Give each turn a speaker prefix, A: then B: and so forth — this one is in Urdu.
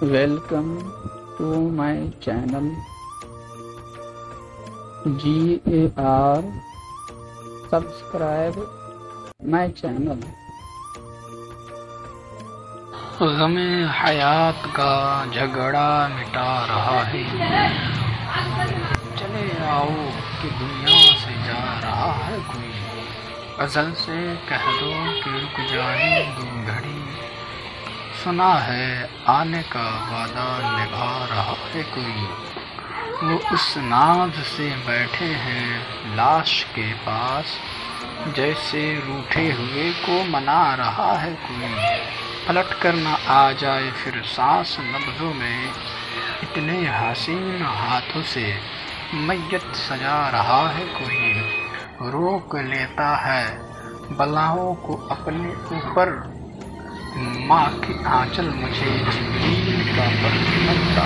A: Welcome to my channel GAR subscribe my channel.
B: غم حیات کا جھگڑا مٹا رہا ہے، چلے آؤ کہ دنیا سے جا رہا ہے کوئی، ازل سے کہہ دو کہ رک جائیں دو گھڑی، سنا ہے آنے کا وعدہ نبھا رہا ہے کوئی، وہ اس ناز سے بیٹھے ہیں لاش کے پاس، جیسے روٹھے ہوئے کو منا رہا ہے کوئی، پلٹ کر نہ آ جائے پھر سانس نبضوں میں، اتنے حسین ہاتھوں سے میت سجا رہا ہے کوئی، روک لیتا ہے بلاؤں کو اپنے اوپر، ماں کی آنچل مجھے جبریل کا پر لگتا